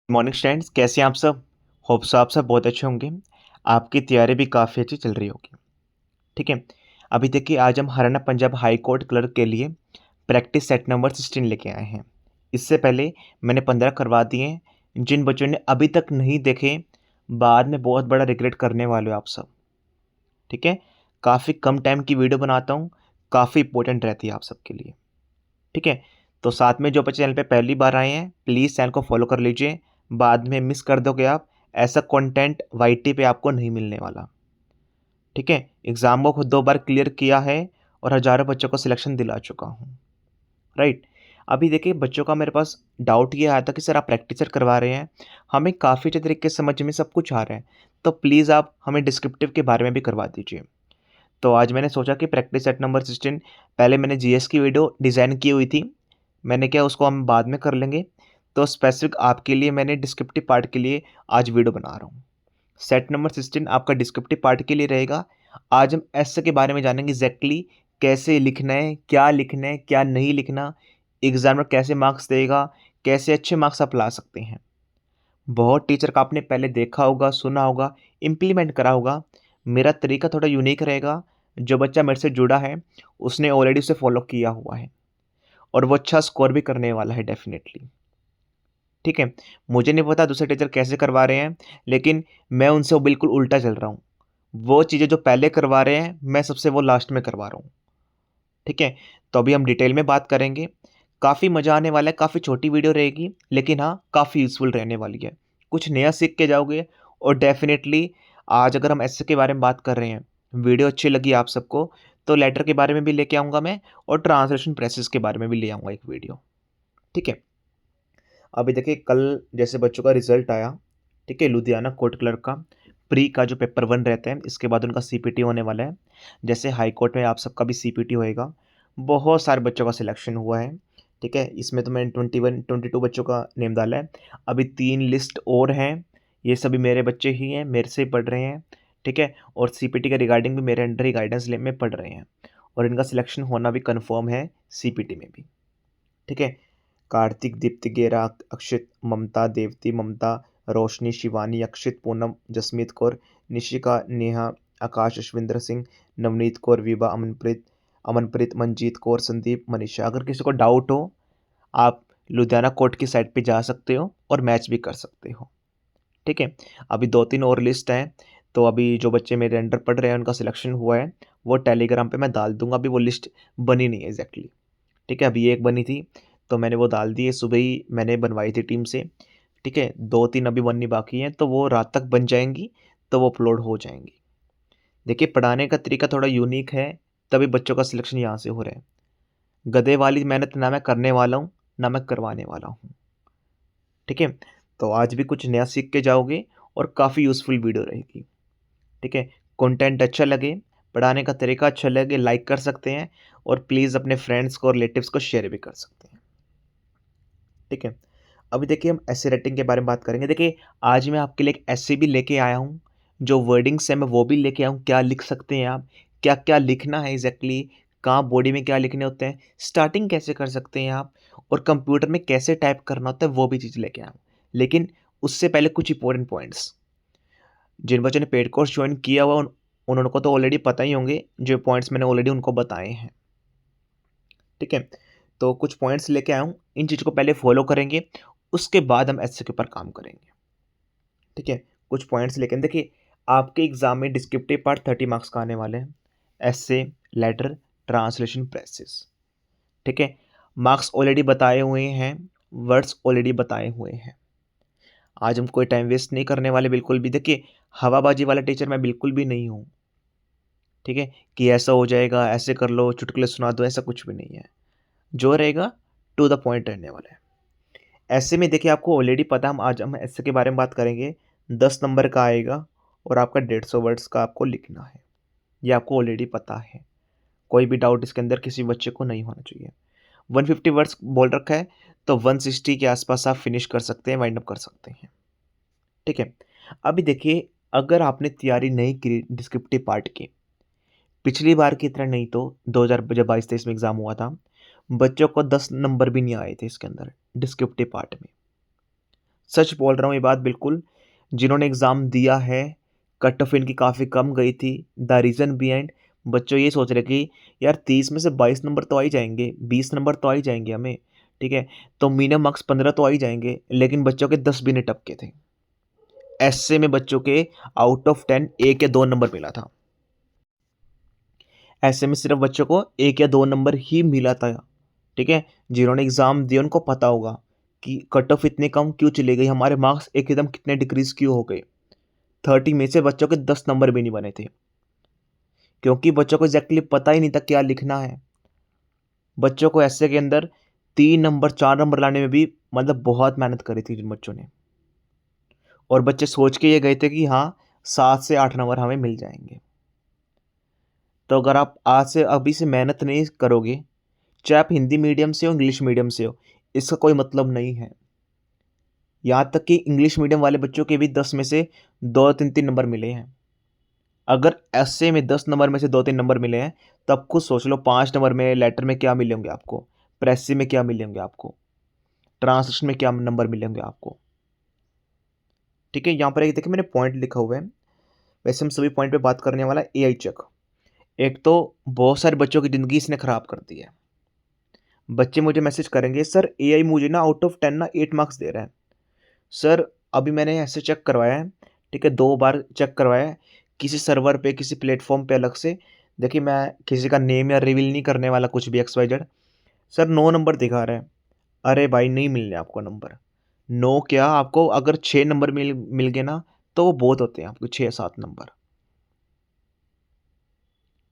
Morning students, कैसे हैं आप सब। होप सो आप सब बहुत अच्छे होंगे। आपकी तैयारी भी काफ़ी अच्छी चल रही होगी। ठीक है। अभी देखिए, आज हम Haryana Punjab high court clerk के लिए प्रैक्टिस सेट नंबर 16 लेके आए हैं। इससे पहले मैंने 15 करवा दिए हैं। जिन बच्चों ने अभी तक नहीं देखे, बाद में बहुत बड़ा रिग्रेट करने वाले हो आप सब। ठीक है। काफ़ी कम टाइम की वीडियो बनाता हूँ, काफ़ी इंपॉर्टेंट रहती है आप सबके लिए। ठीक है। तो साथ में जो बच्चे चैनल पे पहली बार आए हैं, प्लीज़ चैनल को फॉलो कर लीजिए। बाद में मिस कर दोगे आप, ऐसा कंटेंट वाईटी पे आपको नहीं मिलने वाला। ठीक है। एग्ज़ाम को खुद 2 बार क्लियर किया है और हज़ारों बच्चों को सिलेक्शन दिला चुका हूँ। राइट। अभी देखिए, बच्चों का मेरे पास डाउट ये आया था कि सर आप प्रैक्टिसर करवा रहे हैं, हमें काफ़ी अच्छे तरीके से समझ में सब कुछ आ रहा है, तो प्लीज़ आप हमें डिस्क्रिप्टिव के बारे में भी करवा दीजिए। तो आज मैंने सोचा कि प्रैक्टिस सेट नंबर 16, पहले मैंने जीएस की वीडियो डिज़ाइन की हुई थी, मैंने क्या उसको हम बाद में कर लेंगे। तो स्पेसिफिक आपके लिए मैंने डिस्क्रिप्टिव पार्ट के लिए आज वीडियो बना रहा हूँ। सेट नंबर 16 आपका डिस्क्रिप्टिव पार्ट के लिए रहेगा। आज हम ऐसे के बारे में जानेंगे एग्जैक्टली कैसे लिखना है, क्या नहीं लिखना, एग्जामिनर कैसे मार्क्स देगा, कैसे अच्छे मार्क्स आप ला सकते हैं। बहुत टीचर का आपने पहले देखा होगा, सुना होगा, इम्प्लीमेंट करा होगा। मेरा तरीका थोड़ा यूनिक रहेगा। जो बच्चा मेरे से जुड़ा है, उसने ऑलरेडी उसे फॉलो किया हुआ है और वो अच्छा स्कोर भी करने वाला है डेफिनेटली। ठीक है। मुझे नहीं पता दूसरे टीचर कैसे करवा रहे हैं, लेकिन मैं उनसे वो बिल्कुल उल्टा चल रहा हूँ। वो चीज़ें जो पहले करवा रहे हैं, मैं सबसे वो लास्ट में करवा रहा हूँ। ठीक है। तो अभी हम डिटेल में बात करेंगे। काफ़ी मज़ा आने वाला है, काफ़ी छोटी वीडियो रहेगी, लेकिन हाँ, काफ़ी यूज़फुल रहने वाली है। कुछ नया सीख के जाओगे। और डेफिनेटली आज अगर हम ऐसे के बारे में बात कर रहे हैं, वीडियो अच्छी लगी आप सबको, तो लेटर के बारे में भी लेके आऊँगा मैं, और ट्रांसलेशन प्रोसेस के बारे में भी ले आऊँगा एक वीडियो। ठीक है। अभी देखिए, कल जैसे बच्चों का रिजल्ट आया, ठीक है, लुधियाना कोर्ट क्लर्क का प्री का जो पेपर 1 रहता है, इसके बाद उनका सीपीटी होने वाला है। जैसे हाई कोर्ट में आप सबका भी सीपीटी होएगा। बहुत सारे बच्चों का सिलेक्शन हुआ है। ठीक है। इसमें तो मैंने 22 बच्चों का नेम डाला है। अभी 3 लिस्ट और हैं। ये सभी मेरे बच्चे ही हैं, मेरे से ही पढ़ रहे हैं। ठीक है। और सीपीटी के रिगार्डिंग भी मेरे अंडर ही गाइडेंस ले में पढ़ रहे हैं, और इनका सिलेक्शन होना भी कन्फर्म है सीपीटी में भी। ठीक है। कार्तिक, दीप्ति, गेरा, अक्षित, ममता, देवती, ममता, रोशनी, शिवानी, अक्षित, पूनम, जसमीत कौर, निशिका, नेहा, आकाश, अश्विंदर सिंह, नवनीत कौर, विभा, अमनप्रीत, मंजीत कौर, संदीप, मनीषा। अगर किसी को डाउट हो, आप लुधियाना कोर्ट की साइट पे जा सकते हो और मैच भी कर सकते हो। ठीक है। अभी 2-3 और लिस्ट हैं। तो अभी जो बच्चे मेरे अंडर पढ़ रहे हैं, उनका सिलेक्शन हुआ है, वो टेलीग्राम पे मैं डाल दूंगा। अभी वो लिस्ट बनी नहीं है एग्जैक्टली। ठीक है। अभी एक बनी थी, तो मैंने वो डाल दी है, सुबह ही मैंने बनवाई थी टीम से। ठीक है। 2-3 अभी बननी बाकी हैं, तो वो रात तक बन जाएंगी, तो वो अपलोड हो जाएंगी। देखिए, पढ़ाने का तरीका थोड़ा यूनिक है, तभी बच्चों का सिलेक्शन यहाँ से हो रहा है। गधे वाली मेहनत ना मैं करने वाला हूँ, ना मैं करवाने वाला हूँ। ठीक है। तो आज भी कुछ नया सीख के जाओगे, और काफ़ी यूज़फुल वीडियो रहेगी। ठीक है। कंटेंट अच्छा लगे, पढ़ाने का तरीका अच्छा लगे, लाइक कर सकते हैं, और प्लीज़ अपने फ्रेंड्स को और रिलेटिव्स को शेयर भी कर सकते हैं। ठीक है। अभी देखिए, हम ऐसे राइटिंग के बारे में बात करेंगे। देखिए, आज मैं आपके लिए एक ऐसे भी लेके आया हूँ, जो वर्डिंग्स है मैं वो भी लेके आया हूँ, क्या लिख सकते हैं आप, क्या क्या लिखना है एग्जैक्टली, कहाँ बॉडी में क्या लिखने होते हैं, स्टार्टिंग कैसे कर सकते हैं आप, और कंप्यूटर में कैसे टाइप करना होता है, वो भी चीज़ लेके आया हूँ। लेकिन उससे पहले कुछ इंपॉर्टेंट पॉइंट्स। जिन बच्चों ने पेड कोर्स ज्वाइन किया हुआ उन्होंने को तो ऑलरेडी पता ही होंगे, जो पॉइंट्स मैंने ऑलरेडी उनको बताए हैं। ठीक है। तो कुछ पॉइंट्स लेके आया हूँ, इन चीज़ को पहले फॉलो करेंगे, उसके बाद हम एसए के ऊपर काम करेंगे। ठीक है। कुछ पॉइंट्स लेके देखिए, आपके एग्जाम में डिस्क्रिप्टिव पार्ट 30 मार्क्स का आने वाले हैं। SA, letter, translation, precis. ठीक है। मार्क्स ऑलरेडी बताए हुए हैं, वर्ड्स ऑलरेडी बताए हुए हैं। आज हम कोई टाइम वेस्ट नहीं करने वाले बिल्कुल भी। देखिए, हवाबाजी वाला टीचर मैं बिल्कुल भी नहीं हूँ। ठीक है। कि ऐसा हो जाएगा, ऐसे कर लो, चुटकुले सुना दो, ऐसा कुछ भी नहीं है। जो रहेगा टू द पॉइंट रहने वाला है। ऐसे में देखिए, आपको ऑलरेडी पता, हम ऐसे के बारे में बात करेंगे। 10 नंबर का आएगा, और आपका 150 वर्ड्स का आपको लिखना है। ये आपको ऑलरेडी पता है, कोई भी डाउट इसके अंदर किसी बच्चे को नहीं होना चाहिए। 150 वर्ड्स बोल रखा है, तो 160 के आसपास आप फिनिश कर सकते हैं, वाइंड अप कर सकते हैं। ठीक है। अभी देखिए, अगर आपने तैयारी नहीं की डिस्क्रिप्टिव पार्ट की, पिछली बार की तरह नहीं, तो 2022-23 में एग्जाम हुआ था, बच्चों को 10 नंबर भी नहीं आए थे इसके अंदर डिस्क्रिप्टिव पार्ट में। सच बोल रहा हूँ ये बात बिल्कुल। जिन्होंने एग्ज़ाम दिया है, कट ऑफ इनकी काफ़ी कम गई थी। द रीज़न बिहाइंड बच्चों ये सोच रहे कि यार 30 में से 22 नंबर तो आ ही जाएँगे, 20 नंबर तो आ ही जाएँगे हमें, ठीक है? तो मिनिमम मार्क्स 15 तो आ ही जाएँगे, लेकिन बच्चों के 10 भी नहीं टपके थे। एस्से में बच्चों के आउट ऑफ 10 1 या 2 नंबर मिला था। ऐसे में सिर्फ बच्चों को 1 या 2 नंबर ही मिला था, ठीक है? जिन्होंने एग्ज़ाम दिए उनको पता होगा कि कट ऑफ इतनी कम क्यों चली गई, हमारे मार्क्स एकदम कितने डिक्रीज़ क्यों हो गए। 30 में से बच्चों के 10 नंबर भी नहीं बने थे, क्योंकि बच्चों को एग्ज़ैक्टली पता ही नहीं था क्या लिखना है। बच्चों को एस्से के अंदर 3 नंबर 4 नंबर लाने में भी मतलब बहुत मेहनत करी थी जिन बच्चों ने, और बच्चे सोच के ये गए थे कि हाँ, 7 से 8 नंबर हमें मिल जाएँगे। तो अगर आप आज से अभी से मेहनत नहीं करोगे, चाहे आप हिंदी मीडियम से हो, इंग्लिश मीडियम से हो, इसका कोई मतलब नहीं है। यहाँ तक कि इंग्लिश मीडियम वाले बच्चों के भी 10 में से 2-3 नंबर मिले हैं। अगर एस्से में 10 नंबर में से 2-3 नंबर मिले हैं, तो आप खुद सोच लो 5 नंबर में लेटर में क्या मिले होंगे आपको, प्रेसी में क्या मिले होंगे आपको, ट्रांसलेशन में क्या नंबर मिले होंगे आपको। ठीक है, यहाँ पर एक देखिए मैंने पॉइंट लिखा हुआ है। वैसे हम सभी पॉइंट पे बात करने वाला है एआई चेक। एक तो बहुत सारे बच्चों की ज़िंदगी इसने ख़राब कर दी है। बच्चे मुझे मैसेज करेंगे, सर एआई मुझे ना आउट ऑफ 10 ना 8 मार्क्स दे रहा है। सर अभी मैंने ऐसे चेक करवाया है, ठीक है, 2 बार चेक करवाया है, किसी सर्वर पे, किसी प्लेटफ़ॉर्म पे अलग से। देखिए मैं किसी का नेम या रिवील नहीं करने वाला कुछ भी X Y Z. Sir 9 number दिखा रहा है। अरे भाई नहीं मिलने आपको नंबर। 9 क्या, आपको अगर 6 नंबर मिल मिल गए ना, तो वो बहुत होते हैं आपको 6-7 नंबर।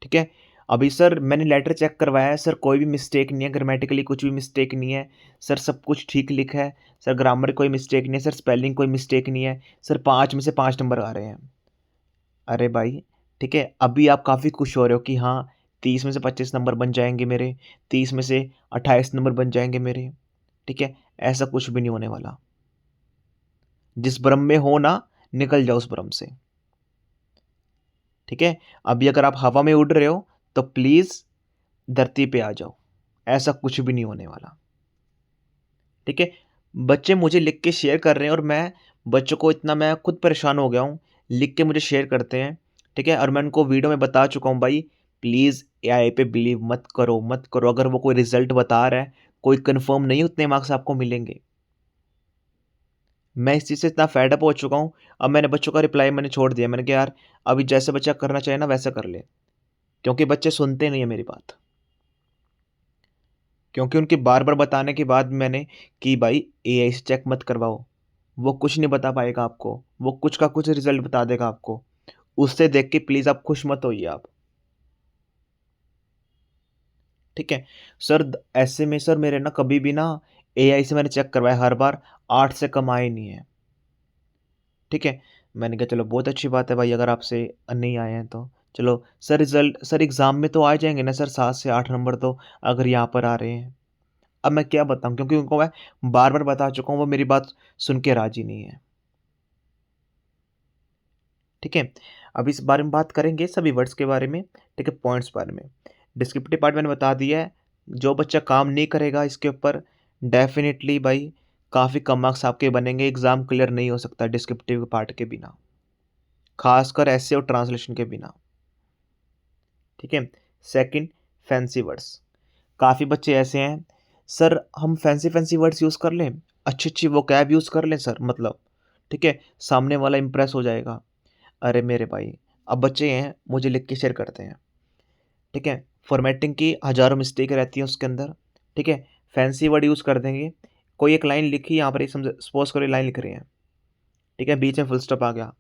ठीक है? अभी सर मैंने लेटर चेक करवाया है, सर कोई भी मिस्टेक नहीं है, ग्रामेटिकली कुछ भी मिस्टेक नहीं है, सर सब कुछ ठीक लिखा है, सर ग्रामर कोई मिस्टेक नहीं है, सर स्पेलिंग कोई मिस्टेक नहीं है, सर 5 में से 5 नंबर आ रहे हैं। अरे भाई, ठीक है, अभी आप काफ़ी खुश हो रहे हो कि हाँ, 30 में से 25 नंबर बन जाएँगे मेरे, 30 में से 28 नंबर बन जाएँगे मेरे, ठीक है? ऐसा कुछ भी नहीं होने वाला। जिस भ्रम में हो ना, निकल जाओ उस भ्रम से, ठीक है? अभी अगर आप हवा में उड़ रहे हो, तो प्लीज़ धरती पे आ जाओ, ऐसा कुछ भी नहीं होने वाला, ठीक है? बच्चे मुझे लिख के शेयर कर रहे हैं और मैं बच्चों को इतना मैं खुद परेशान हो गया हूँ, लिख के मुझे शेयर करते हैं, ठीक है? और मैं उनको वीडियो में बता चुका हूँ भाई, प्लीज़ एआई पे बिलीव मत करो, मत करो। अगर वो कोई रिज़ल्ट बता रहा है, कोई कन्फर्म नहीं उतने मार्क्स आपको मिलेंगे। मैं इस चीज़ से इतना फेड अप हो चुका हूँ, अब मैंने बच्चों का रिप्लाई मैंने छोड़ दिया। मैंने कहा यार अभी जैसे बच्चा करना चाहे ना वैसा कर ले, क्योंकि बच्चे सुनते नहीं है मेरी बात। क्योंकि उनके बार-बार बताने के बाद मैंने कि भाई एआई से चेक मत करवाओ, वो कुछ नहीं बता पाएगा आपको, वो कुछ का कुछ रिज़ल्ट बता देगा आपको। उससे देख के प्लीज़ आप खुश मत होइए आप, ठीक है? सर ऐसे में सर मेरे ना कभी भी ना एआई से मैंने चेक करवाया, हर बार 8 से कम आए नहीं है, ठीक है? मैंने कहा चलो बहुत अच्छी बात है भाई, अगर आपसे नहीं आए हैं तो। चलो सर रिज़ल्ट सर एग्ज़ाम में तो आ जाएँगे ना सर 7 से 8 नंबर तो, अगर यहाँ पर आ रहे हैं। अब मैं क्या बताऊँ, क्योंकि उनको मैं बार-बार बता चुका हूँ, वो मेरी बात सुन के राज़ी नहीं है। ठीक है? अब इस बारे में बात करेंगे सभी वर्ड्स के बारे में, ठीक है? पॉइंट्स बारे में। डिस्क्रिप्टिव पार्ट मैंने बता दिया है, जो बच्चा काम नहीं करेगा इसके ऊपर डेफ़िनिटली भाई काफ़ी कम मार्क्स आपके बनेंगे, एग्ज़ाम क्लियर नहीं हो सकता डिस्क्रिप्टिव पार्ट के बिना, ख़ासकर एसे और ट्रांसलेशन के बिना। ठीक है? Second, fancy words. काफ़ी बच्चे ऐसे हैं, सर हम फैंसी-फैंसी वर्ड्स यूज़ कर लें, अच्छी-अच्छी वोकैब यूज़ कर लें सर मतलब, ठीक है? सामने वाला इम्प्रेस हो जाएगा। अरे मेरे भाई, अब बच्चे हैं मुझे लिख के शेयर करते हैं, ठीक है? फॉर्मेटिंग की हज़ारों मिस्टेक रहती हैं उसके अंदर, ठीक है? फैंसी वर्ड यूज़ कर देंगे, कोई एक लाइन लिखी यहाँ पर एक समझ सपोज़ करो ये लाइन लिख रहे हैं, ठीक है? बीच में फुल स्टॉप आ गया।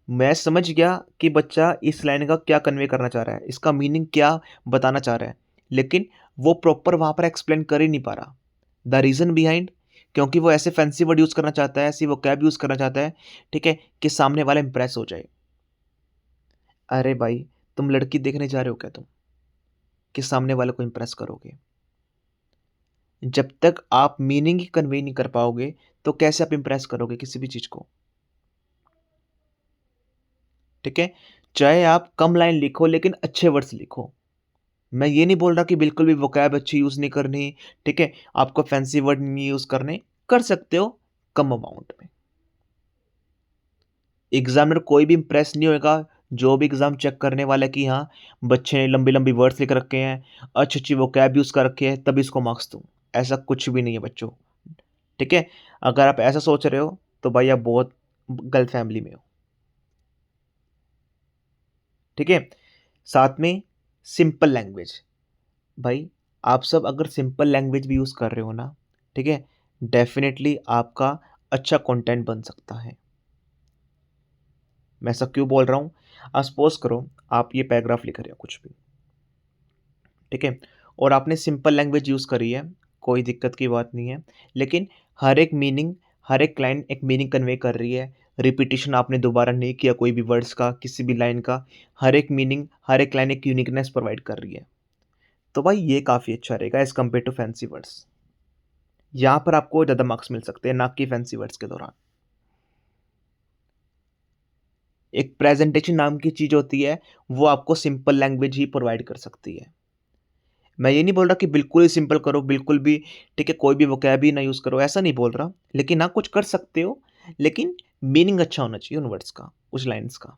मैं समझ गया कि बच्चा इस लाइन का क्या कन्वे करना चाह रहा है, इसका मीनिंग क्या बताना चाह रहा है, लेकिन वो प्रॉपर वहाँ पर एक्सप्लेन कर ही नहीं पा रहा। द रीज़न बिहाइंड, क्योंकि वो ऐसे फैंसी वर्ड यूज़ करना चाहता है, ऐसी वोकैब यूज़ करना चाहता है, ठीक है? कि सामने वाला इम्प्रेस हो जाए। अरे भाई, तुम लड़की देखने जा रहे हो क्या तुम? कि सामने वाले को इम्प्रेस करोगे? जब तक आप मीनिंग ही कन्वे नहीं कर पाओगे, तो कैसे आप इम्प्रेस करोगे किसी भी चीज़ को? ठीक है? चाहे आप कम लाइन लिखो लेकिन अच्छे वर्ड्स लिखो। मैं ये नहीं बोल रहा कि बिल्कुल भी वोकैब अच्छी यूज़ नहीं करनी, ठीक है? आपको फैंसी वर्ड नहीं यूज़ करने, कर सकते हो, कम अमाउंट में। एग्जामिनर कोई भी इंप्रेस नहीं होगा, जो भी एग्जाम चेक करने वाला है कि हाँ बच्चे ने लंबी लंबी वर्ड्स लिख रखे हैं, अच्छी अच्छी वोकैब यूज़ कर रखे हैं, तभी इसको मार्क्स दूँ। ऐसा कुछ भी नहीं है बच्चों। ठीक है, अगर आप ऐसा सोच रहे हो तो भाई आप बहुत गलत फैमिली में हो। ठीक है, साथ में सिंपल लैंग्वेज। भाई आप सब अगर सिंपल लैंग्वेज भी यूज़ कर रहे हो ना, ठीक है, डेफिनेटली आपका अच्छा कंटेंट बन सकता है। मैं ऐसा क्यों बोल रहा हूँ? आप सपोज करो आप ये पैराग्राफ लिख रहे हो कुछ भी, ठीक है, और आपने सिंपल लैंग्वेज यूज़ करी है, कोई दिक्कत की बात नहीं है, लेकिन हर एक मीनिंग, हर एक लाइन एक मीनिंग कन्वे कर रही है, रिपीटिशन आपने दोबारा नहीं किया कोई भी वर्ड्स का, किसी भी लाइन का, हर एक मीनिंग, हर एक लाइन एक यूनिकनेस प्रोवाइड कर रही है, तो भाई ये काफ़ी अच्छा रहेगा as compare to fancy words. यहाँ पर आपको ज़्यादा मार्क्स मिल सकते हैं, ना कि फैंसी वर्ड्स के दौरान। एक प्रेजेंटेशन नाम की चीज़ होती है, वो आपको सिंपल लैंग्वेज ही प्रोवाइड कर सकती है। मैं ये नहीं बोल रहा कि बिल्कुल ही सिंपल करो, बिल्कुल भी, ठीक है, कोई भी वोकैब ही ना यूज़ करो, ऐसा नहीं बोल रहा। लेकिन हाँ, कुछ कर सकते हो, लेकिन मीनिंग अच्छा होना चाहिए उन वर्ड्स का, उस लाइन्स का,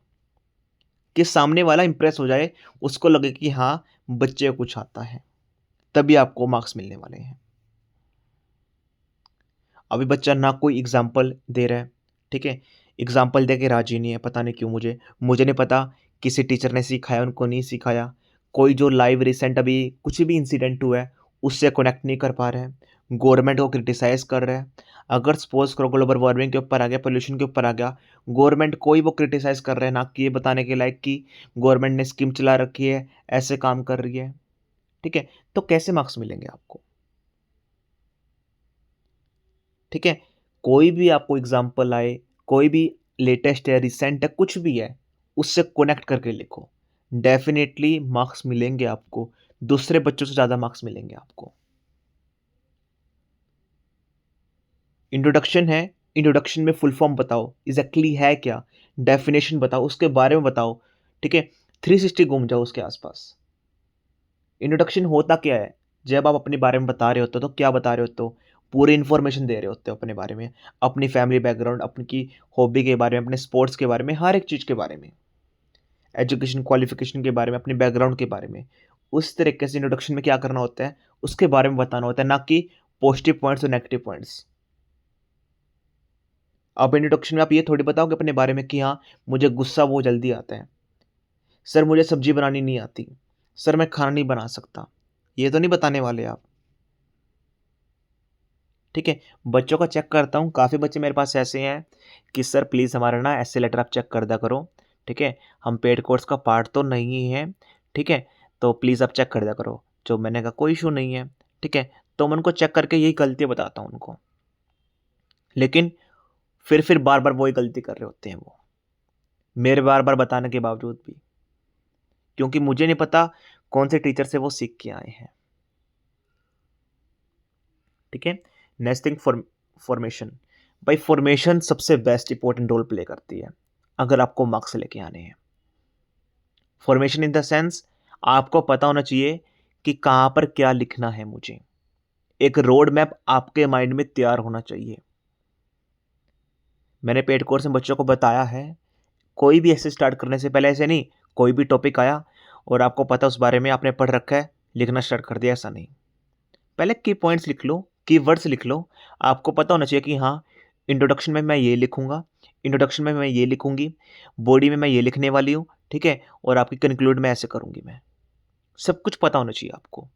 कि सामने वाला इंप्रेस हो जाए, उसको लगे कि हाँ, बच्चे को कुछ आता है, तभी आपको मार्क्स मिलने वाले हैं। अभी बच्चा ना कोई एग्ज़ाम्पल दे रहा है, ठीक है, एग्ज़ाम्पल दे के राज़ी नहीं है, पता नहीं क्यों मुझे नहीं पता, किसी टीचर ने सिखाया, उनको नहीं सिखाया, कोई जो लाइव रिसेंट अभी कुछ भी इंसिडेंट हुआ है, उससे कनेक्ट नहीं कर पा रहे हैं, गवर्नमेंट को क्रिटिसाइज़ कर रहे हैं। अगर सपोज़ करो ग्लोबल वार्मिंग के ऊपर आ गया, पॉल्यूशन के ऊपर आ गया, गवर्नमेंट को ही वो क्रिटिसाइज़ कर रहे हैं, ना कि ये बताने के लायक कि गवर्नमेंट ने स्कीम चला रखी है, ऐसे काम कर रही है, ठीक है? तो कैसे मार्क्स मिलेंगे आपको? ठीक है, कोई भी आपको एग्जाम्पल आए, कोई भी लेटेस्ट है, रिसेंट है, कुछ भी है, उससे कनेक्ट करके लिखो, डेफिनेटली मार्क्स मिलेंगे आपको, दूसरे बच्चों से ज़्यादा मार्क्स मिलेंगे आपको। इंट्रोडक्शन है, इंट्रोडक्शन में फुल फॉर्म बताओ, एग्जैक्टली है क्या, डेफिनेशन बताओ, उसके बारे में बताओ, ठीक है, 360 घूम जाओ उसके आसपास। इंट्रोडक्शन होता क्या है? जब आप अपने बारे में बता रहे होते हो तो क्या बता रहे होते हो? पूरी इन्फॉर्मेशन दे रहे होते हो अपने बारे में, अपनी फैमिली बैकग्राउंड, अपनी की हॉबी के बारे में, अपने स्पोर्ट्स के बारे में, हर एक चीज़ के बारे में, एजुकेशन क्वालिफिकेशन के बारे में, अपने बैकग्राउंड के बारे में। उस तरीके से इंट्रोडक्शन में क्या करना होता है, उसके बारे में बताना होता है, ना कि पॉजिटिव पॉइंट्स और नेगेटिव पॉइंट्स। अब इंट्रोडक्शन में आप ये थोड़ी बताओगे अपने बारे में कि हाँ, मुझे गुस्सा बहुत जल्दी आता है, सर मुझे सब्जी बनानी नहीं आती, सर मैं खाना नहीं बना सकता, ये तो नहीं बताने वाले आप। ठीक है, बच्चों का चेक करता हूँ, काफ़ी बच्चे मेरे पास ऐसे हैं कि सर प्लीज़ हमारा ना ऐसे लेटर आप चेक कर दिया करो, ठीक है, हम पेड कोर्स का पार्ट तो नहीं है, ठीक है, तो प्लीज़ आप चेक कर दिया करो। जो मैंने कहा कोई इशू नहीं है, ठीक है, तो मैं उनको चेक करके यही गलतियाँ बताता हूँ उनको, लेकिन फिर बार बार वही गलती कर रहे होते हैं वो, मेरे बार बार बताने के बावजूद भी, क्योंकि मुझे नहीं पता कौन से टीचर से वो सीख के आए हैं। ठीक है, नेक्स्ट थिंग फॉर्मेशन। भाई फॉर्मेशन सबसे बेस्ट इंपॉर्टेंट रोल प्ले करती है अगर आपको मार्क्स लेके आने हैं। फॉर्मेशन इन द सेंस, आपको पता होना चाहिए कि कहाँ पर क्या लिखना है मुझे, एक रोड मैप आपके माइंड में तैयार होना चाहिए। मैंने पेड कोर्स में बच्चों को बताया है, कोई भी ऐसे स्टार्ट करने से पहले ऐसे नहीं, कोई भी टॉपिक आया और आपको पता उस बारे में आपने पढ़ रखा है, लिखना स्टार्ट कर दिया, ऐसा नहीं। पहले की पॉइंट्स लिख लो, कीवर्ड्स लिख लो, आपको पता होना चाहिए कि हाँ, इंट्रोडक्शन में मैं ये लिखूंगा, इंट्रोडक्शन में मैं ये लिखूंगी, बॉडी में मैं ये लिखने वाली हूँ, ठीक है, और आपकी कंक्लूड में ऐसे करूंगी मैं, सब कुछ पता होना चाहिए आपको।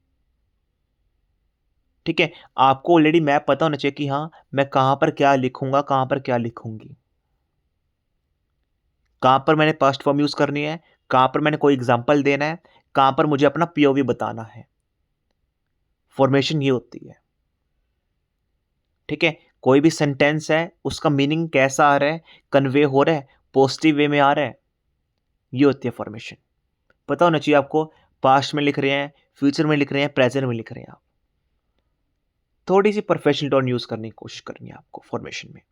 ठीक है, आपको ऑलरेडी मैप पता होना चाहिए कि हाँ, मैं कहाँ पर क्या लिखूंगा, कहाँ पर क्या लिखूंगी, कहाँ पर मैंने पास्ट फॉर्म यूज करनी है, कहाँ पर मैंने कोई एग्जाम्पल देना है, कहाँ पर मुझे अपना पीओवी बताना है। फॉर्मेशन ये होती है। ठीक है, कोई भी सेंटेंस है, उसका मीनिंग कैसा आ रहा है, कन्वे हो रहा है, पॉजिटिव वे में आ रहा है, ये होती है फॉर्मेशन। पता होना चाहिए आपको, पास्ट में लिख रहे हैं, फ्यूचर में लिख रहे हैं, प्रेजेंट में लिख रहे हैं आप। थोड़ी सी प्रोफेशनल टोन यूज करने की कोशिश करनी है आपको फॉर्मेशन में।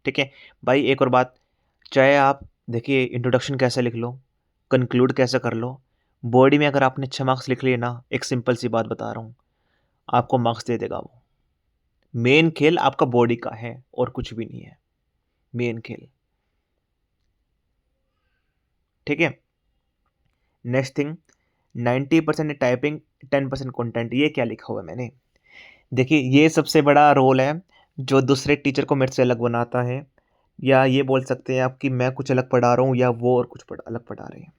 ठीक है भाई, एक और बात, चाहे आप देखिए इंट्रोडक्शन कैसे लिख लो, कंक्लूड कैसे कर लो, बॉडी में अगर आपने 6 मार्क्स लिख लिए ना, एक सिंपल सी बात बता रहा हूँ, आपको मार्क्स दे देगा वो। मेन खेल आपका बॉडी का है और कुछ भी नहीं है मेन खेल। ठीक है, नेक्स्ट थिंग, 90% टाइपिंग, 10% कंटेंट। ये क्या लिखा हुआ है मैंने? देखिए, ये सबसे बड़ा रोल है जो दूसरे टीचर को मेरे से अलग बनाता है, या ये बोल सकते हैं आप कि मैं कुछ अलग पढ़ा रहा हूँ या वो और कुछ अलग पढ़ा रहे हैं।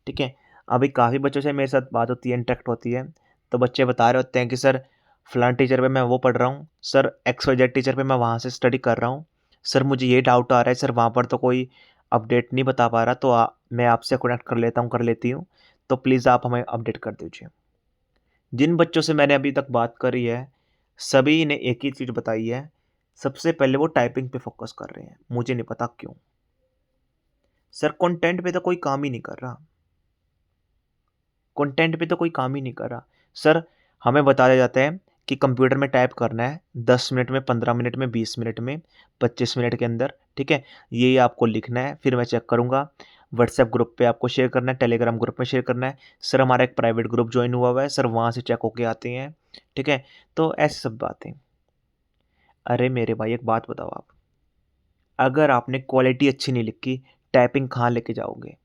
ठीक है, अभी काफ़ी बच्चों से मेरे साथ बात होती है, इंटरेक्ट होती है, तो बच्चे बता रहे होते हैं कि सर फलान टीचर पे मैं वो पढ़ रहा हूँ, सर XYZ टीचर पे मैं वहाँ से स्टडी कर रहा हूँ, सर मुझे ये डाउट आ रहा है, सर वहाँ पर तो कोई अपडेट नहीं बता पा रहा, तो मैं आपसे कनेक्ट कर लेता हूँ, कर लेती हूँ, तो प्लीज़ आप हमें अपडेट कर दीजिए। जिन बच्चों से मैंने अभी तक बात करी है, सभी ने एक ही चीज़ बताई है, सबसे पहले वो टाइपिंग पे फोकस कर रहे हैं, मुझे नहीं पता क्यों। सर कंटेंट पे तो कोई काम ही नहीं कर रहा, कंटेंट पे तो कोई काम ही नहीं कर रहा। सर हमें बताया जाता है कि कंप्यूटर में टाइप करना है 10 मिनट में, 15 मिनट में, 20 मिनट में, 25 मिनट के अंदर। ठीक है, ये आपको लिखना है, फिर मैं चेक करूँगा। व्हाट्सएप ग्रुप पे आपको शेयर करना है, टेलीग्राम ग्रुप में शेयर करना है। सर हमारा एक प्राइवेट ग्रुप ज्वाइन हुआ है सर, वहाँ से चेक होके आते हैं। ठीक है, तो ऐसी सब बातें। अरे मेरे भाई एक बात बताओ आप, अगर आपने क्वालिटी अच्छी नहीं लिखी, टाइपिंग कहाँ लेके जाओगे?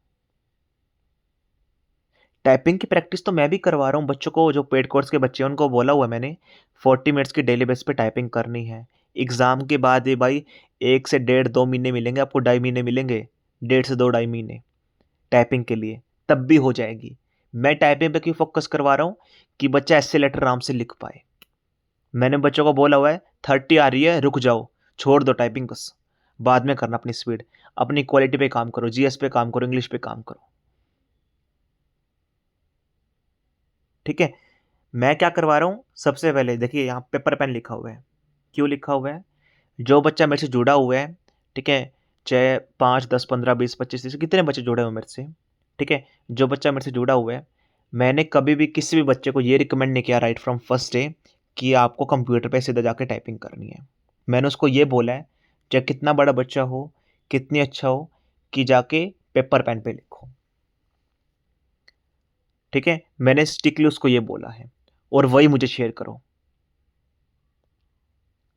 टाइपिंग की प्रैक्टिस तो मैं भी करवा रहा हूँ बच्चों को, जो पेड कोर्स के बच्चे हैं उनको बोला हुआ है मैंने, 40 मिनट्स की डेली बेस पे टाइपिंग करनी है। एग्ज़ाम के बाद ये भाई 1 से डेढ़ 2 महीने मिलेंगे आपको, 2.5 महीने मिलेंगे, 1.5 से 2 2.5 महीने टाइपिंग के लिए, तब भी हो जाएगी। मैं टाइपिंग पे क्यों फोकस करवा रहा हूँ? कि बच्चा ऐसे लेटर आराम से लिख पाए। मैंने बच्चों को बोला हुआ है 30 आ रही है, रुक जाओ, छोड़ दो टाइपिंग, बस बाद में करना अपनी स्पीड, अपनी क्वालिटी पे काम करो, GS पे काम करो, इंग्लिश पे काम करो। ठीक है, मैं क्या करवा रहा हूँ, सबसे पहले देखिए यहाँ पेपर पेन लिखा हुआ है, क्यों लिखा हुआ है? जो बच्चा मेरे से जुड़ा हुआ है, ठीक है, चाहे 5, 10, 15, 20, 25, 30, कितने बच्चे जुड़े हुए मेरे से, ठीक है, जो बच्चा मेरे से जुड़ा हुआ है, मैंने कभी भी किसी भी बच्चे को ये रिकमेंड नहीं किया राइट फ्रॉम फर्स्ट डे कि आपको कंप्यूटर पे सीधा जाके टाइपिंग करनी है। मैंने उसको ये बोला है, चाहे कितना बड़ा बच्चा हो, कितनी अच्छा हो, कि जाके पेपर पेन पे लिखो। ठीक है, मैंने स्ट्रिक्टली उसको ये बोला है, और वही मुझे शेयर करो।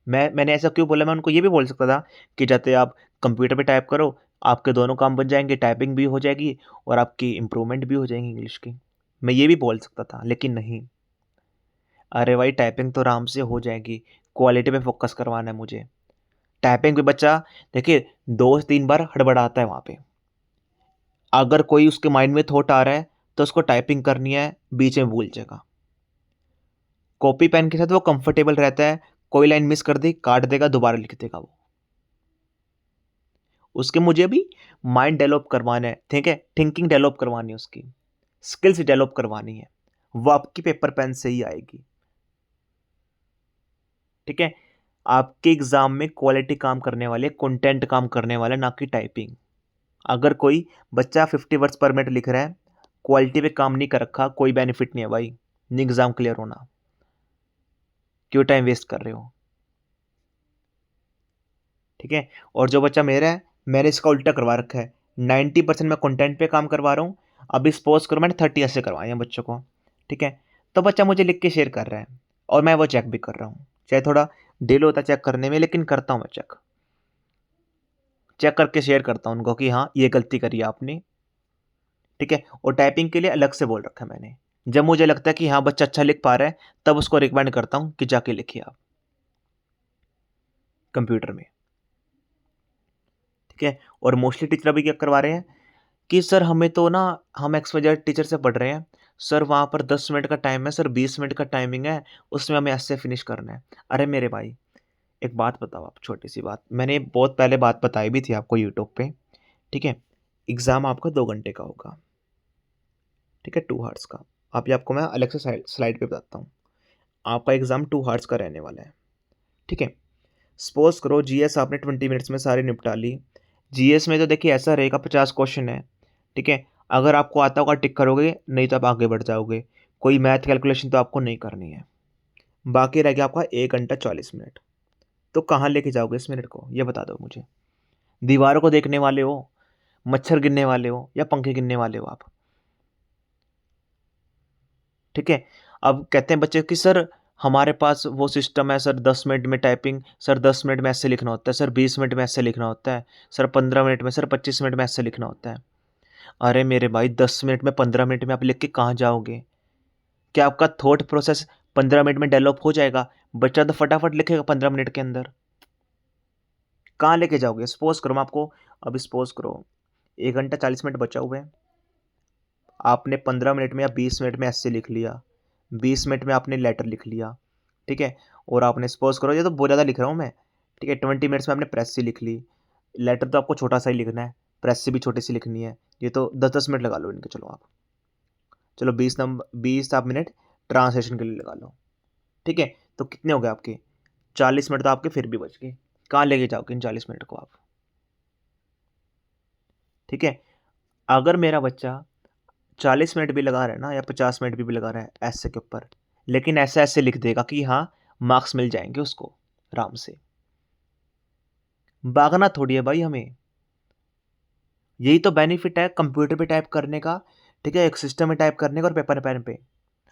मैंने ऐसा क्यों बोला? मैं उनको ये भी बोल सकता था कि जाते आप कंप्यूटर पे टाइप करो, आपके दोनों काम बन जाएँगे, टाइपिंग भी हो जाएगी और आपकी इम्प्रूवमेंट भी हो जाएगी इंग्लिश की। मैं ये भी बोल सकता था, लेकिन नहीं। अरे भाई टाइपिंग तो आराम से हो जाएगी, क्वालिटी पे फ़ोकस करवाना है मुझे। टाइपिंग पे बच्चा देखिए 2 से 3 बार हड़बड़ाता है वहाँ पे। अगर कोई उसके माइंड में थॉट आ रहा है, तो उसको टाइपिंग करनी है, बीच में भूल जाएगा। कॉपी पेन के साथ वो कंफर्टेबल रहता है, कोई लाइन मिस कर दी, काट देगा, दोबारा लिख देगा वो। उसके मुझे अभी माइंड डेवलप करवाना है, ठीक है, थिंकिंग डेवलप करवानी है, उसकी स्किल्स डेवलप करवानी है, वो आपकी पेपर पेन से ही आएगी। ठीक है, आपके एग्जाम में क्वालिटी काम करने वाले, कंटेंट काम करने वाला, ना कि टाइपिंग। अगर कोई बच्चा 50 वर्ड्स पर मिनट लिख रहा है, क्वालिटी पे काम नहीं कर रखा, कोई बेनिफिट नहीं है भाई, नहीं एग्जाम क्लियर होना, क्यों टाइम वेस्ट कर रहे हो? ठीक है, और जो बच्चा मेरा है, मैंने इसका उल्टा करवा रखा है, 90% मैं कंटेंट पे काम करवा रहा हूँ। अभी सपोज करो मैंने 30 ऐसे करवाए हैं बच्चों को। ठीक है, तो बच्चा मुझे लिख के शेयर कर रहा है, और मैं वो चेक भी कर रहा हूँ, चाहे थोड़ा डिले होता है चेक करने में, लेकिन करता हूँ मैं चेक, चेक करके शेयर करता हूँ उनको कि हाँ ये गलती करी है आपने। ठीक है, और टाइपिंग के लिए अलग से बोल रखा है मैंने, जब मुझे लगता है कि हाँ बच्चा अच्छा लिख पा रहा है, तब उसको रिकमेंड करता हूँ कि जाके लिखिए आप कंप्यूटर में। ठीक है, और मोस्टली टीचर अभी क्या करवा रहे हैं कि सर हमें तो ना, हम XYZ टीचर से पढ़ रहे हैं, सर वहाँ पर 10 मिनट का टाइम है, सर 20 मिनट का टाइमिंग है, उसमें हमें ऐसे फिनिश करना है। अरे मेरे भाई एक बात बताओ आप, छोटी सी बात, मैंने बहुत पहले बात बताई भी थी आपको यूट्यूब पे। ठीक है, एग्ज़ाम आपका 2 घंटे का होगा, ठीक है, 2 हार्स का। अभी आपको मैं अलग से स्लाइड पे बताता हूँ। आपका एग्ज़ाम 2 हार्स का रहने वाला है। ठीक है, सपोज करो GS आपने 20 मिनट्स में सारी निपटा ली। GS में तो देखिए ऐसा रहेगा, 50 क्वेश्चन है। ठीक है, अगर आपको आता होगा टिक करोगे, नहीं तो आप आगे बढ़ जाओगे। कोई मैथ कैलकुलेशन तो आपको नहीं करनी है। बाकी रह गया आपका 1 घंटा 40 मिनट। तो कहाँ लेके जाओगे इस मिनट को, ये बता दो मुझे। दीवारों को देखने वाले हो, मच्छर गिनने वाले हो, या पंखे गिनने वाले हो आप? ठीक है, अब कहते हैं बच्चे कि सर हमारे पास वो सिस्टम है सर, 10 मिनट में टाइपिंग, सर 10 मिनट में ऐसे लिखना होता है, सर 20 मिनट में ऐसे लिखना होता है, सर 15 मिनट में, सर 25 मिनट में ऐसे लिखना होता है। अरे मेरे भाई, 10 मिनट में 15 मिनट में आप लिख के कहाँ जाओगे? क्या आपका थॉट प्रोसेस 15 मिनट में डेवलप हो जाएगा? बच्चा तो फटाफट लिखेगा 15 मिनट के अंदर। कहाँ लेके जाओगे? सपोज करो मैं आपको, अभी सपोज करो 1 घंटा 40 मिनट बचा हुआ है, आपने 15 मिनट में या 20 मिनट में ऐसे लिख लिया, 20 मिनट में आपने लेटर लिख लिया, ठीक है। और आपने सपोज करो, ये तो बहुत ज़्यादा लिख रहा हूँ मैं, ठीक है, 20 मिनट्स में आपने प्रेस सी लिख ली। लेटर तो आपको छोटा सा ही लिखना है, प्रेस सी भी छोटी सी लिखनी है, ये तो 10-10 मिनट लगा लो इनके। चलो आप, चलो 20 आप मिनट ट्रांसलेशन के लिए लगा लो, ठीक है। तो कितने हो गए आपके? 40 मिनट तो आपके फिर भी बच गए। कहाँ लेके जाओगे इन 40 मिनट को आप? ठीक है। अगर मेरा बच्चा 40 मिनट भी लगा रहा है ना, या 50 मिनट भी लगा रहा है ऐसे के ऊपर, लेकिन ऐसे ऐसे लिख देगा कि हाँ, मार्क्स मिल जाएंगे उसको आराम से। भागना थोड़ी है भाई हमें। यही तो बेनिफिट है कंप्यूटर पे टाइप करने का, ठीक है, एक सिस्टम में टाइप करने का और पेपर पेन पे।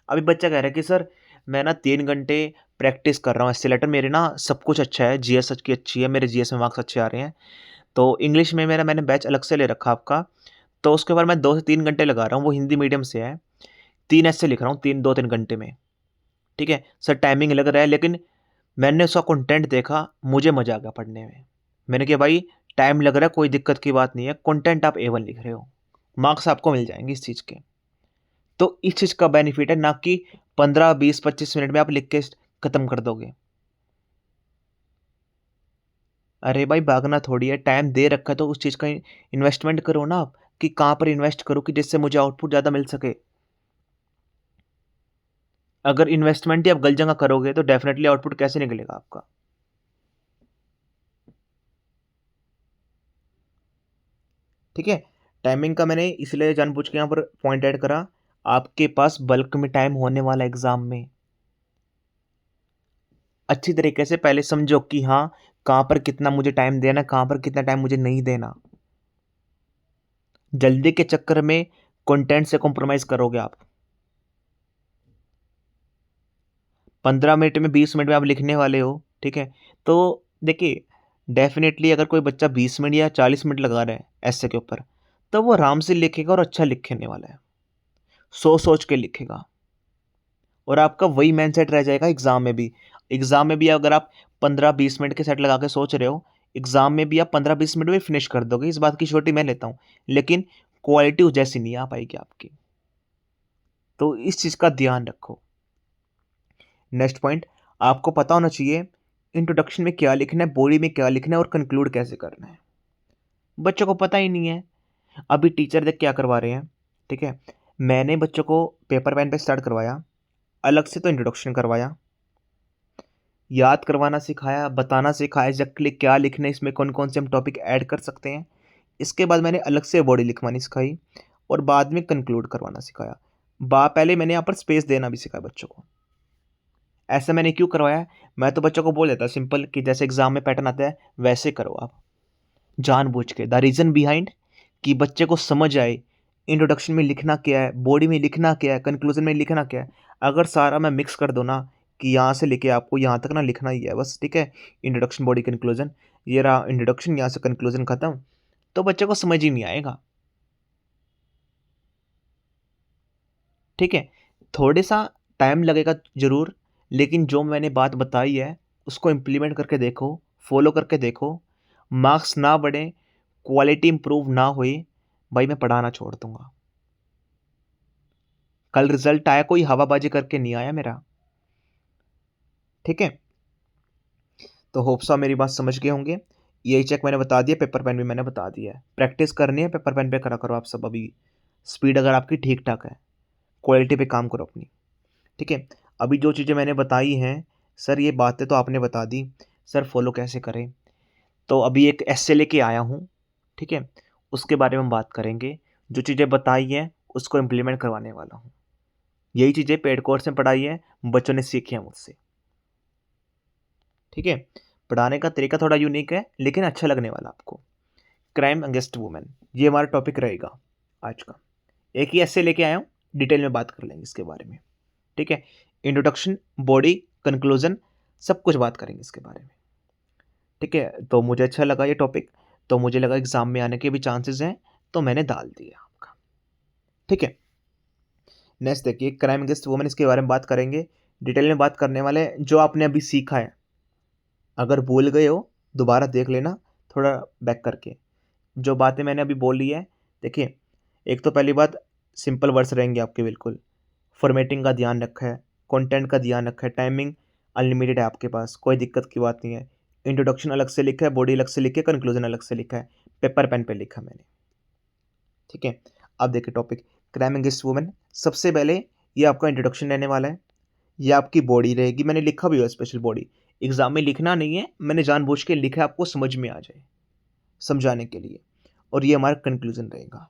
अभी बच्चा कह रहा है कि सर मैं ना 3 घंटे प्रैक्टिस कर रहा हूँ ऐसे लेटर, मेरे ना सब कुछ अच्छा है, जीएस की अच्छी है, मेरे जीएस में मार्क्स अच्छे आ रहे हैं, तो इंग्लिश में मैंने बैच अलग से ले रखा आपका, तो उसके बाद मैं 2 से 3 घंटे लगा रहा हूँ, वो हिंदी मीडियम से है, 3 ऐसे लिख रहा हूँ 2-3 घंटे में, ठीक है सर, टाइमिंग लग रहा है, लेकिन मैंने उसका कंटेंट देखा, मुझे मजा आ गया पढ़ने में। मैंने कहा भाई, टाइम लग रहा है, कोई दिक्कत की बात नहीं है, कंटेंट आप A1 लिख रहे हो, मार्क्स आपको मिल जाएंगे इस चीज़ के। तो इस चीज़ का बेनिफिट है, ना कि 15-20-25 मिनट में आप लिख के ख़त्म कर दोगे। अरे भाई, भागना थोड़ी है, टाइम दे रखा है तो उस चीज़ का इन्वेस्टमेंट करो ना आप, कि कहाँ पर इन्वेस्ट करो कि जिससे मुझे आउटपुट ज़्यादा मिल सके। अगर इन्वेस्टमेंट ही आप गलत जगह करोगे तो डेफिनेटली आउटपुट कैसे निकलेगा आपका? ठीक है। टाइमिंग का मैंने इसलिए जानबूझ के यहाँ पर पॉइंट ऐड करा, आपके पास बल्क में टाइम होने वाला एग्जाम में, अच्छी तरीके से पहले समझो कि हाँ, कहाँ पर कितना मुझे टाइम देना, कहाँ पर कितना टाइम मुझे नहीं देना। जल्दी के चक्कर में कंटेंट से कॉम्प्रोमाइज करोगे आप। 15 मिनट में 20 मिनट में आप लिखने वाले हो, ठीक है, तो देखिए, डेफिनेटली अगर कोई बच्चा 20 मिनट या 40 मिनट लगा रहा है ऐसे के ऊपर, तो वो आराम से लिखेगा और अच्छा लिखने वाला है, सोच सोच के लिखेगा, और आपका वही माइंडसेट रह जाएगा एग्जाम में भी। एग्जाम में भी अगर आप 15-20 मिनट के सेट लगा के सोच रहे हो, एग्जाम में भी आप 15-20 मिनट में फिनिश कर दोगे, इस बात की श्योरिटी मैं लेता हूँ, लेकिन क्वालिटी जैसी नहीं आ पाएगी आपकी। तो इस चीज़ का ध्यान रखो। नेक्स्ट पॉइंट, आपको पता होना चाहिए इंट्रोडक्शन में क्या लिखना है, बॉडी में क्या लिखना है, और कंक्लूड कैसे करना है। बच्चों को पता ही नहीं है। अभी टीचर देख क्या करवा रहे हैं, ठीक है, मैंने बच्चों को पेपर पेन पे स्टार्ट करवाया, अलग से तो इंट्रोडक्शन करवाया, याद करवाना सिखाया, बताना सिखाया एग्जैक्टली क्या लिखना है, इसमें कौन कौन से हम टॉपिक ऐड कर सकते हैं। इसके बाद मैंने अलग से बॉडी लिखवानी सिखाई, और बाद में कंक्लूड करवाना सिखाया। पहले मैंने यहाँ पर स्पेस देना भी सिखाया बच्चों को। ऐसा मैंने क्यों करवाया? मैं तो बच्चों को बोल देता सिंपल, कि जैसे एग्जाम में पैटर्न आता है वैसे करो आप, जानबूझ के। द रीज़न बिहाइंड, कि बच्चे को समझ आए इंट्रोडक्शन में लिखना क्या है, बॉडी में लिखना क्या है, कंक्लूजन में लिखना क्या है। अगर सारा मैं मिक्स कर दूँ ना, कि यहाँ से लेके आपको यहाँ तक ना लिखना ही है बस, ठीक है, इंट्रोडक्शन बॉडी कंक्लूजन, ये रहा इंट्रोडक्शन, यहाँ से कंक्लूजन खत्म, तो बच्चे को समझ ही नहीं आएगा। ठीक है, थोड़े सा टाइम लगेगा ज़रूर, लेकिन जो मैंने बात बताई है उसको इम्प्लीमेंट करके देखो, फॉलो करके देखो, मार्क्स ना बढ़े, क्वालिटी इंप्रूव ना हुई, भाई मैं पढ़ाना छोड़ दूंगा। कल रिजल्ट आया, कोई हवाबाजी करके नहीं आया मेरा। ठीक है, तो होप्स आप मेरी बात समझ गए होंगे। यही चेक मैंने बता दिया, पेपर पेन भी मैंने बता दिया है, प्रैक्टिस करनी है पेपर पेन पे करा करो आप सब। अभी स्पीड अगर आपकी ठीक ठाक है, क्वालिटी पे काम करो अपनी। ठीक है, अभी जो चीज़ें मैंने बताई हैं, सर ये बातें तो आपने बता दी, सर फॉलो कैसे करें? तो अभी एक एस्से लेके आया हूँ, ठीक है, उसके बारे में हम बात करेंगे। जो चीज़ें बताई हैं उसको इम्प्लीमेंट करवाने वाला हूँ। यही चीज़ें पेड कोर्स में पढ़ाई है, बच्चों ने सीखी है मुझसे। ठीक है, पढ़ाने का तरीका थोड़ा यूनिक है, लेकिन अच्छा लगने वाला आपको। क्राइम अगेंस्ट वुमेन, ये हमारा टॉपिक रहेगा आज का। एक ही एस्से लेके आया हूँ, डिटेल में बात कर लेंगे इसके बारे में। ठीक है, इंट्रोडक्शन, बॉडी, कंक्लूजन, सब कुछ बात करेंगे इसके बारे में। ठीक है, तो मुझे अच्छा लगा ये टॉपिक, तो मुझे लगा एग्जाम में आने के भी चांसेस हैं, तो मैंने डाल दिया आपका। ठीक है, नेक्स्ट देखिए क्राइम अगेंस्ट वुमेन, इसके बारे में बात करेंगे, डिटेल में बात करने वाले हैं। जो आपने अभी सीखा है, अगर भूल गए हो दोबारा देख लेना थोड़ा बैक करके, जो बातें मैंने अभी बोली है। देखिए, एक तो पहली बात, सिंपल वर्ड्स रहेंगे आपके बिल्कुल, फॉर्मेटिंग का ध्यान रखा है, कंटेंट का ध्यान रखा है, टाइमिंग अनलिमिटेड है आपके पास, कोई दिक्कत की बात नहीं है। इंट्रोडक्शन अलग से लिखा है, बॉडी अलग से लिखी है, कंक्लूजन अलग से लिखा है, पेपर पेन पे लिखा मैंने। ठीक है, अब देखिए टॉपिक क्राइम अगेंस्ट वुमेन। सबसे पहले ये आपका इंट्रोडक्शन रहने वाला है, ये आपकी बॉडी रहेगी, मैंने लिखा भी हुआ स्पेशल बॉडी, एग्जाम में लिखना नहीं है, मैंने जानबूझ के लिखा है आपको समझ में आ जाए समझाने के लिए, और ये हमारा कंक्लूजन रहेगा।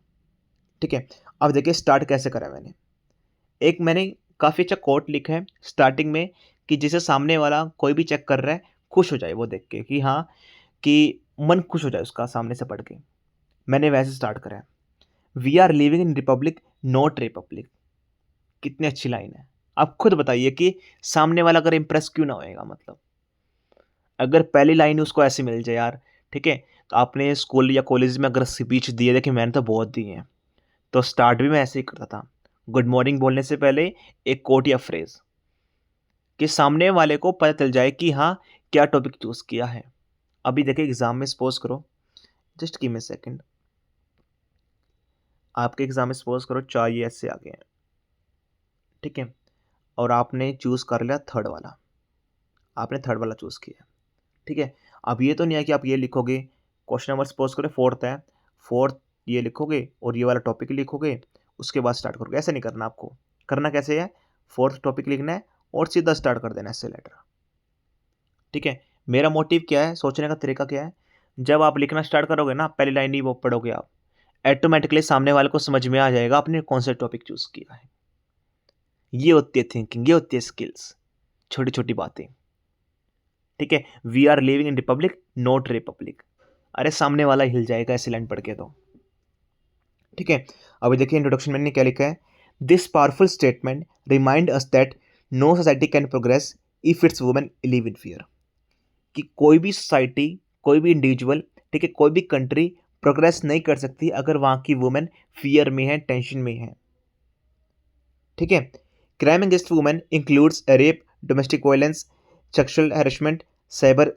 ठीक है, अब देखिए स्टार्ट कैसे करा मैंने। एक मैंने काफ़ी अच्छा कोट लिखा है स्टार्टिंग में, कि जिसे सामने वाला कोई भी चेक कर रहा है खुश हो जाए वो देख के, कि हाँ, कि मन खुश हो जाए उसका सामने से पढ़ के। मैंने वैसे स्टार्ट करा है, we are living in republic not republic. कितनी अच्छी लाइन है, आप खुद बताइए कि सामने वाला अगर इंप्रेस क्यों ना होएगा। मतलब अगर पहली लाइन उसको ऐसे मिल जाए यार, ठीक है, तो आपने स्कूल या कॉलेज में अगर स्पीच दिए, देखिए मैंने तो बहुत दिए हैं, तो स्टार्ट भी मैं ऐसे ही करता था, गुड मॉर्निंग बोलने से पहले एक कोट या फ्रेज, कि सामने वाले को पता चल जाए कि हाँ क्या टॉपिक चूज किया है। अभी देखिए एग्जाम में सपोज करो, जस्ट गिव मी सेकंड, आपके एग्जाम में सपोज करो 4 ये ऐसे आ गए हैं, ठीक है, और आपने चूज कर लिया थर्ड वाला, आपने थर्ड वाला चूज किया। ठीक है, अब ये तो नहीं है कि आप ये लिखोगे, क्वेश्चन नंबर सपोज करो फोर्थ है, फोर्थ ये लिखोगे और ये वाला टॉपिक लिखोगे, उसके बाद स्टार्ट करोगे। ऐसे नहीं करना आपको, करना कैसे है, फोर्थ टॉपिक लिखना है और सीधा स्टार्ट कर देना ऐसे लेटर। ठीक है, मेरा मोटिव क्या है, सोचने का तरीका क्या है, जब आप लिखना स्टार्ट करोगे ना, पहली लाइन ही वो पढ़ोगे आप, ऑटोमेटिकली सामने वाले को समझ में आ जाएगा आपने कौन सा टॉपिक चूज किया है। ये होती है थिंकिंग, ये होती है स्किल्स, छोटी छोटी बातें। ठीक है, we are living in republic not republic, अरे सामने वाला हिल जाएगा ऐसी लाइन पढ़ के तो। ठीक है, अभी देखिए इंट्रोडक्शन मैंने क्या लिखा है, this powerful statement remind us that no society can progress if it's women live in fear. कि कोई भी सोसाइटी, कोई भी इंडिविजुअल, ठीक है, कोई भी कंट्री प्रोग्रेस नहीं कर सकती अगर वहाँ की वुमेन फियर में है, टेंशन में है। ठीक है, crime against women includes rape, domestic violence, sexual harassment, cyber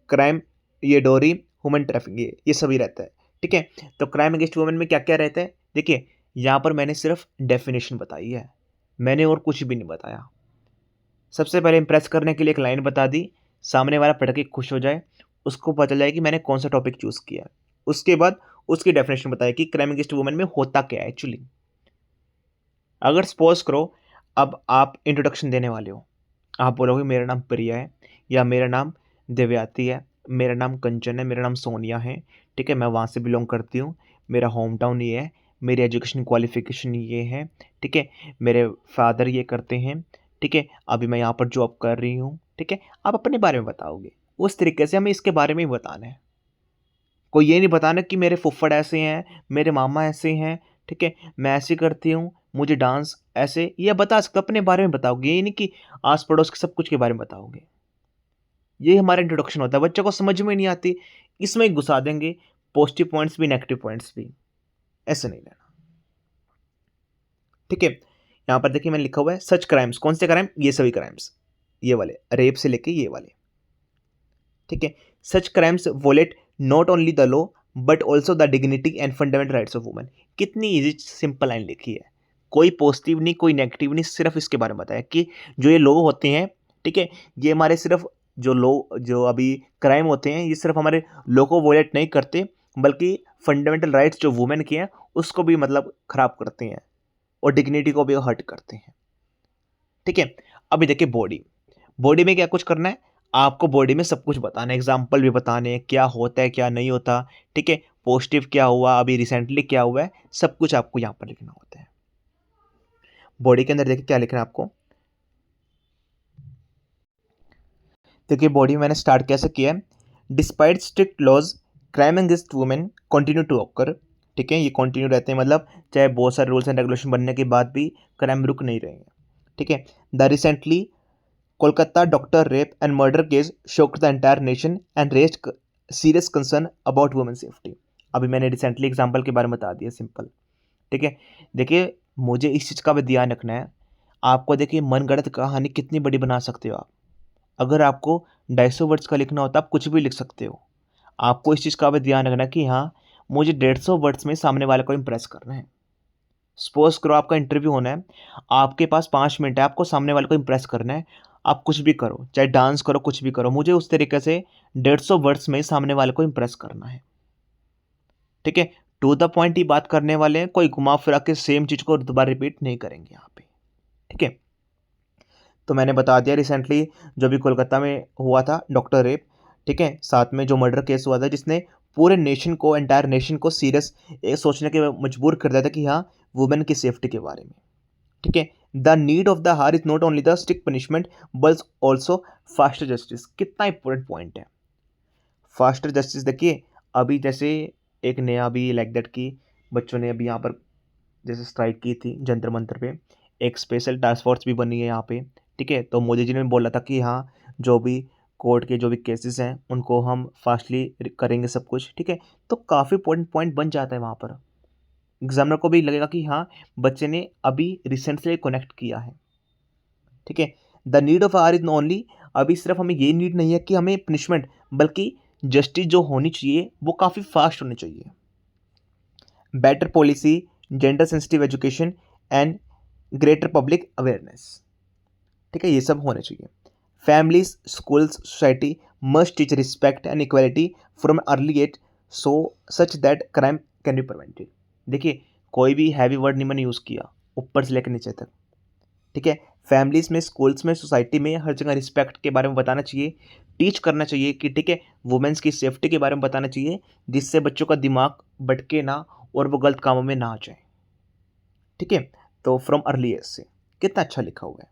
crime, ये डोरी, ह्यूमन ट्रैफिकिंग, ये सभी रहता है। ठीक है, तो क्राइम अगेंस्ट वुमेन में क्या क्या रहता है, देखिए यहाँ पर मैंने सिर्फ डेफिनेशन बताई है, मैंने और कुछ भी नहीं बताया। सबसे पहले इंप्रेस करने के लिए एक लाइन बता दी, सामने वाला पढ़ के खुश हो जाए, उसको पता चले कि मैंने कौन सा टॉपिक चूज किया। उसके बाद उसकी डेफिनेशन बताई कि क्राइम अगेंस्ट वुमेन में होता क्या है एक्चुअली। अगर सपोज करो अब आप इंट्रोडक्शन देने वाले हो, आप बोलोगे मेरा नाम प्रिया है, या मेरा नाम दिव्याती है, मेरा नाम कंचन है, मेरा नाम सोनिया है, ठीक है, मैं वहाँ से बिलोंग करती हूँ, मेरा होम टाउन ये है, मेरी एजुकेशन क्वालिफिकेशन ये है, ठीक है, मेरे फादर ये करते हैं, ठीक है, अभी मैं यहाँ पर जॉब कर रही हूँ। ठीक है, आप अपने बारे में बताओगे, उस तरीके से हमें इसके बारे में ही बताना है। कोई ये नहीं बताना कि मेरे फुफ्फड़ ऐसे हैं, मेरे मामा ऐसे हैं, ठीक है, मैं ऐसे करती हूँ, मुझे डांस ऐसे, ये बता सकते अपने बारे में बताओगे, ये नहीं कि आस पड़ोस के सब कुछ के बारे में बताओगे। ये हमारा इंट्रोडक्शन होता है, बच्चों को समझ में नहीं आती, इसमें ही घुसा देंगे पॉजिटिव पॉइंट्स भी नेगेटिव पॉइंट्स भी, ऐसे नहीं लेना। ठीक है, यहाँ पर देखिए मैंने लिखा हुआ है सच क्राइम्स, कौन से क्राइम, ये सभी क्राइम्स, ये वाले रेप से लेके ये वाले। ठीक है, such crimes violate not only the law but also the dignity and fundamental rights of women. कितनी इजी सिंपल लाइन लिखी है, कोई पॉजिटिव नहीं, कोई नेगेटिव नहीं, सिर्फ इसके बारे में बताया कि जो ये लॉ होते हैं, ठीक है, ये हमारे सिर्फ जो लॉ, जो अभी क्राइम होते हैं, ये सिर्फ हमारे लॉ को वोलेट नहीं करते, बल्कि फंडामेंटल राइट्स जो वुमेन की हैं उसको भी मतलब खराब करते हैं, और डिग्निटी को भी हर्ट करते हैं। ठीक है, अभी देखिए बॉडी, बॉडी में क्या कुछ करना है, आपको बॉडी में सब कुछ बताना है, एग्जाम्पल भी बताने हैं, क्या होता है क्या नहीं होता, ठीक है, पॉजिटिव क्या हुआ, अभी रिसेंटली क्या हुआ है, सब कुछ आपको यहाँ पर लिखना होता है। बॉडी के अंदर देखिए क्या लिखना है आपको, देखिए बॉडी में मैंने स्टार्ट कैसे किया है, despite strict laws crime against women continue to occur. ठीक है, ये कंटिन्यू रहते हैं, मतलब चाहे बहुत सारे रूल्स एंड रेगुलेशन बनने के बाद भी क्राइम रुक नहीं रहे हैं। ठीक है, the recently Kolkata doctor rape and murder case shocked the entire nation and raised serious concern about women safety. अभी मैंने रिसेंटली एग्जाम्पल के बारे में बता दिया, सिंपल। ठीक है, देखिए मुझे इस चीज़ का भी ध्यान रखना है। आपको देखिए मनगढ़ंत कहानी कितनी बड़ी बना सकते हो आप। अगर आपको 250 वर्ड्स का लिखना होता है, आप कुछ भी लिख सकते हो। आपको इस चीज़ का भी ध्यान रखना कि हाँ, मुझे 150 वर्ड्स में सामने वाले को इम्प्रेस करना है। सपोज करो आपका इंटरव्यू होना है, आपके पास 5 मिनट है, आपको सामने वाले को इम्प्रेस करना है। आप कुछ भी करो, चाहे डांस करो, कुछ भी करो, मुझे उस तरीके से 150 वर्ड्स में सामने वाले को इम्प्रेस करना है। ठीक है, टू द पॉइंट ही बात करने वाले हैं, कोई घुमा फिरा के सेम चीज़ को दोबारा रिपीट नहीं करेंगे यहाँ पे। ठीक है, तो मैंने बता दिया रिसेंटली जो भी कोलकाता में हुआ था डॉक्टर रेप, ठीक है, साथ में जो मर्डर केस हुआ था जिसने पूरे नेशन को, एंटायर नेशन को सीरियस सोचने के मजबूर कर दिया था कि हाँ, वुमेन की सेफ्टी के बारे में। ठीक है, द नीड ऑफ द हार is not only the strict punishment but also faster justice. कितना इंपॉर्टेंट पॉइंट है फास्टर जस्टिस। देखिए अभी जैसे एक नया अभी लाइक दैट की बच्चों ने अभी यहाँ पर जैसे स्ट्राइक की थी जंतर मंतर पे, एक स्पेशल टास्क फोर्स भी बनी है यहाँ पे। ठीक है, तो मोदी जी ने बोला था कि हाँ, जो भी कोर्ट के जो भी केसेस हैं उनको हम फास्टली करेंगे सब कुछ। ठीक है, तो काफ़ी इंपॉर्टेंट पॉइंट बन जाता है वहाँ पर। एग्जामिनर को भी लगेगा कि हाँ, बच्चे ने अभी रिसेंटली कनेक्ट किया है। ठीक है, the need of hour is only, अभी सिर्फ हमें ये नीड नहीं है कि हमें पनिशमेंट, बल्कि जस्टिस जो होनी चाहिए वो काफ़ी फास्ट होनी चाहिए। Better policy, gender sensitive education and greater public awareness. ठीक है, ये सब होने चाहिए। Families, schools, society must teach respect and equality from early age so such that crime can be prevented. देखिए कोई भी हैवी वर्ड नहीं मैंने यूज़ किया, ऊपर से लेकर नीचे तक। ठीक है, फैमिलीज में, स्कूल्स में, सोसाइटी में हर जगह रिस्पेक्ट के बारे में बताना चाहिए, टीच करना चाहिए कि ठीक है, वुमेन्स की सेफ्टी के बारे में बताना चाहिए, जिससे बच्चों का दिमाग भटके ना और वो गलत कामों में ना आ जाए। ठीक है, तो फ्रॉम अर्ली एज से कितना अच्छा लिखा हुआ है।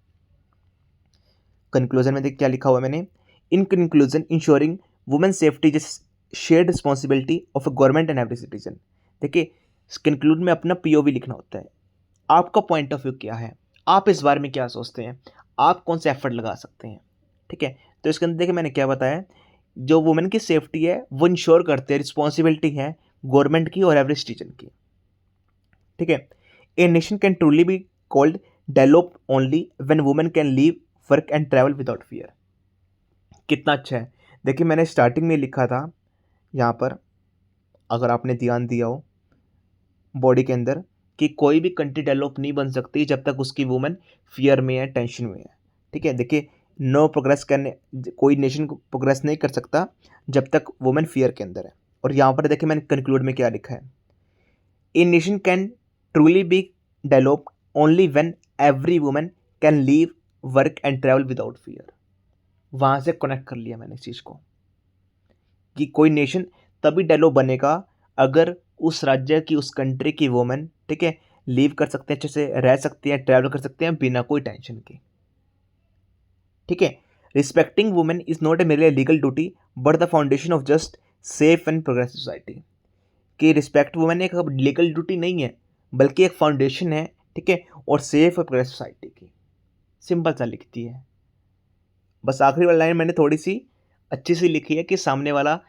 कंक्लूजन में देख क्या लिखा हुआ है मैंने, in conclusion ensuring women safety is shared responsibility of a government and every citizen. देखिए कंक्लूड में अपना पीओवी लिखना होता है, आपका पॉइंट ऑफ व्यू क्या है, आप इस बारे में क्या सोचते हैं, आप कौन से एफर्ट लगा सकते हैं। ठीक है, तो इसके अंदर देखिए मैंने क्या बताया, जो वुमेन की सेफ्टी है वो इंश्योर करते हैं, रिस्पॉन्सिबिलिटी है गवर्नमेंट की और एवरी सिटीजन की। ठीक है, a nation can truly be called develop only when women can leave, work and travel without fear. कितना अच्छा है। देखिए मैंने स्टार्टिंग में लिखा था यहाँ पर, अगर आपने ध्यान दिया हो बॉडी के अंदर, कि कोई भी कंट्री डेवलप नहीं बन सकती जब तक उसकी वुमेन फियर में है, टेंशन में है। ठीक है, देखिए नो प्रोग्रेस करने, कोई नेशन प्रोग्रेस नहीं कर सकता जब तक वुमेन फियर के अंदर है। और यहाँ पर देखिए मैंने कंक्लूड में क्या लिखा है, a nation can truly be develop only when every women can leave, work and travel without fear. वहाँ से कनेक्ट कर लिया मैंने इस चीज़ को, कि कोई नेशन तभी डेवलप बनेगा अगर उस राज्य की, उस कंट्री की वुमेन, ठीक है, लीव कर सकते हैं, अच्छे से रह सकती हैं, ट्रैवल कर सकते हैं बिना कोई टेंशन के। ठीक है, respecting women is not a mere legal duty but the foundation of just safe and progressive society. कि रिस्पेक्ट वुमेन एक लीगल ड्यूटी नहीं है बल्कि एक फाउंडेशन है। ठीक है, और सेफ और प्रोग्रेसिव सोसाइटी की। सिंपल सा लिखती है, बस आखिरी वाली लाइन मैंने थोड़ी सी अच्छी सी लिखी है कि सामने वाला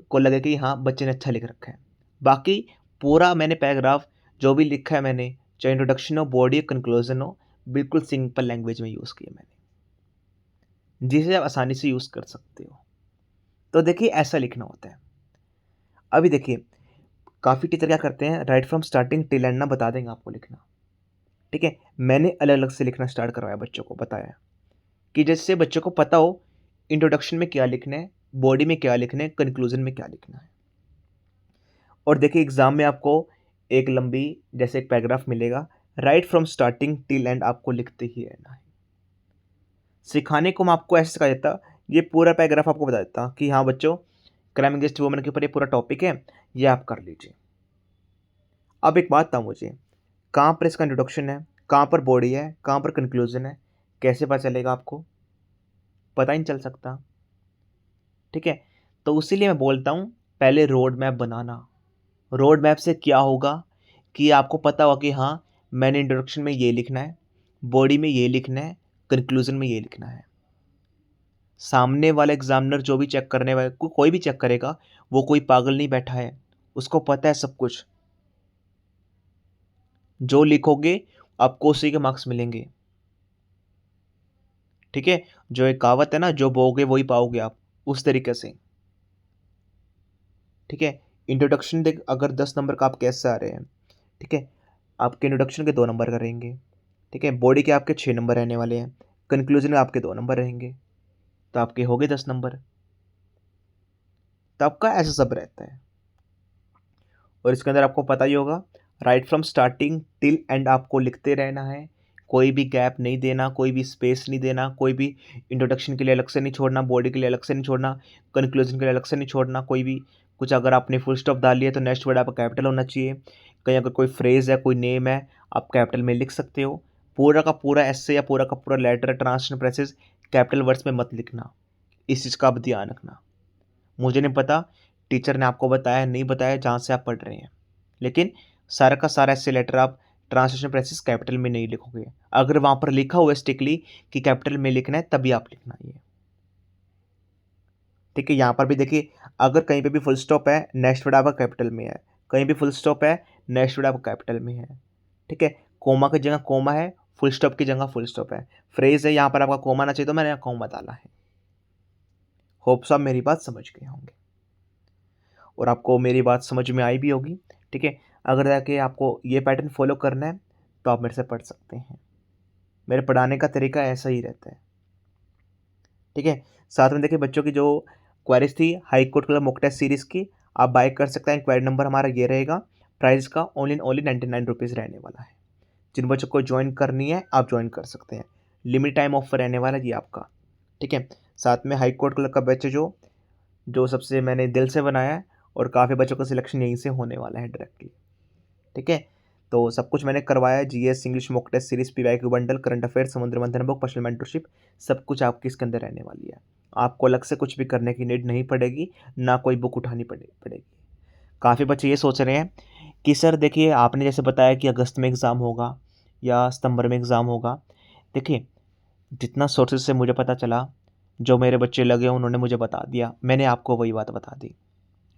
को लगे कि हाँ बच्चे ने अच्छा लिख रखा है। बाकी पूरा मैंने पैराग्राफ जो भी लिखा है मैंने, चाहे इंट्रोडक्शन हो, बॉडी, कंक्लूजन हो, बिल्कुल सिंपल लैंग्वेज में यूज़ किया मैंने, जिसे आप आसानी से यूज़ कर सकते हो। तो देखिए ऐसा लिखना होता है। अभी देखिए काफ़ी टीचर क्या करते हैं, right from starting till and ना बता देंगे आपको लिखना। ठीक है, मैंने अलग अलग से लिखना स्टार्ट करवाया, बच्चों को बताया कि जिससे बच्चों को पता हो इंट्रोडक्शन में क्या लिखना है, बॉडी में क्या लिखना है, कंक्लूजन में क्या लिखना है। और देखिए एग्जाम में आपको एक लंबी जैसे एक पैराग्राफ मिलेगा, right from starting till and आपको लिखते ही रहना है। सिखाने को मैं आपको ऐसे सिखा देता, ये पूरा पैराग्राफ आपको बता देता कि हाँ बच्चों, क्राइम अगेंस्ट वुमेन के ऊपर ये पूरा टॉपिक है, ये आप कर लीजिए। अब एक बात था मुझे, कहाँ पर इसका इंट्रोडक्शन है, कहाँ पर बॉडी है, कहाँ पर कंक्लूजन है, कैसे पता चलेगा आपको, पता ही नहीं चल सकता। ठीक है, तो इसीलिए मैं बोलता हूँ पहले रोड मैप बनाना। रोड मैप से क्या होगा कि आपको पता होगा कि हाँ मैंने इंट्रोडक्शन में ये लिखना है, बॉडी में ये लिखना है, कंक्लूजन में ये लिखना है। सामने वाला एग्जामिनर जो भी चेक करने वाला कोई भी चेक करेगा, वो कोई पागल नहीं बैठा है, उसको पता है सब कुछ। जो लिखोगे आपको उसी के मार्क्स मिलेंगे। ठीक है, जो एक कहावत है ना, जो बोओगे वही पाओगे आप, उस तरीके से। ठीक है, इंट्रोडक्शन देख, अगर 10 नंबर का आप कैसे आ रहे हैं, ठीक है, आपके इंट्रोडक्शन के 2 नंबर का रहेंगे। ठीक है, बॉडी के आपके 6 नंबर रहने वाले हैं, कंक्लूजन में आपके 2 नंबर रहेंगे, तो आपके हो गए 10 नंबर। तो आपका ऐसा सब रहता है। और इसके अंदर आपको पता ही होगा, right from starting till and आपको लिखते रहना है, कोई भी गैप नहीं देना, कोई भी स्पेस नहीं देना, कोई भी इंट्रोडक्शन के लिए अलग से नहीं छोड़ना, बॉडी के लिए अलग से नहीं छोड़ना, कंक्लूजन के लिए अलग से नहीं छोड़ना। कोई भी कुछ अगर आपने फुल स्टॉप डाल लिया तो नेक्स्ट वर्ड आपका कैपिटल होना चाहिए। कहीं अगर कोई फ्रेज है, कोई नेम है, आप कैपिटल में लिख सकते हो। पूरा का पूरा एस्से या पूरा का पूरा letter, translation, precis capital words में मत लिखना, इस चीज़ का आप ध्यान रखना। मुझे नहीं पता टीचर ने आपको बताया नहीं बताया जहाँ से आप पढ़ रहे हैं, लेकिन सारा का सारा ऐसे लेटर आप ट्रांसलेशन प्रेसेस कैपिटल में नहीं लिखोगे। अगर वहाँ पर लिखा हुआ है स्ट्रिक्टली कि कैपिटल में लिखना है, तभी आप लिखना ये। ठीक है, यहाँ पर भी देखिए, अगर कहीं पे भी फुल स्टॉप है, नेक्स्ट वर्ड आपका कैपिटल में है, कहीं भी फुल स्टॉप है, नेक्स्ट वर्ड आपका कैपिटल में है। ठीक है, कोमा की जगह कोमा है, फुल स्टॉप की जगह फुल स्टॉप है, फ्रेज है, यहाँ पर आपका कोमा ना चाहिए तो मैंने यहाँ कोमा डाला है। होप्स आप मेरी बात समझ गए होंगे और आपको मेरी बात समझ में आई भी होगी। ठीक है, अगर जाके आपको ये पैटर्न फॉलो करना है तो आप मेरे से पढ़ सकते हैं। मेरे पढ़ाने का तरीका ऐसा ही रहता है। ठीक है, साथ में देखिए बच्चों की जो क्वेरीज थी high court club mock test series की, आप बाय कर सकते हैं। क्वेरी नंबर हमारा ये रहेगा, प्राइस का ओनली 99 रुपीज़ रहने वाला है। जिन बच्चों को ज्वाइन करनी है आप ज्वाइन कर सकते हैं, लिमिट टाइम ऑफर रहने वाला है ये आपका। ठीक है, साथ में हाई कोर्ट क्लब का बैच जो जो सबसे मैंने दिल से बनाया है और काफ़ी बच्चों का सिलेक्शन यहीं से होने वाला है डायरेक्टली। ठीक है, तो सब कुछ मैंने करवाया है, GS, English mock test series, PYQ bundle, current affair, Samudra Manthan book, personal mentorship, सब कुछ आपकी इसके अंदर रहने वाली है। आपको अलग से कुछ भी करने की नीड नहीं पड़ेगी, ना कोई बुक उठानी पड़ेगी। काफ़ी बच्चे ये सोच रहे हैं कि सर देखिए आपने जैसे बताया कि अगस्त में एग्ज़ाम होगा या सितंबर में एग्ज़ाम होगा। देखिए, जितना सोर्सेज से मुझे पता चला, जो मेरे बच्चे लगे उन्होंने मुझे बता दिया, मैंने आपको वही बात बता दी।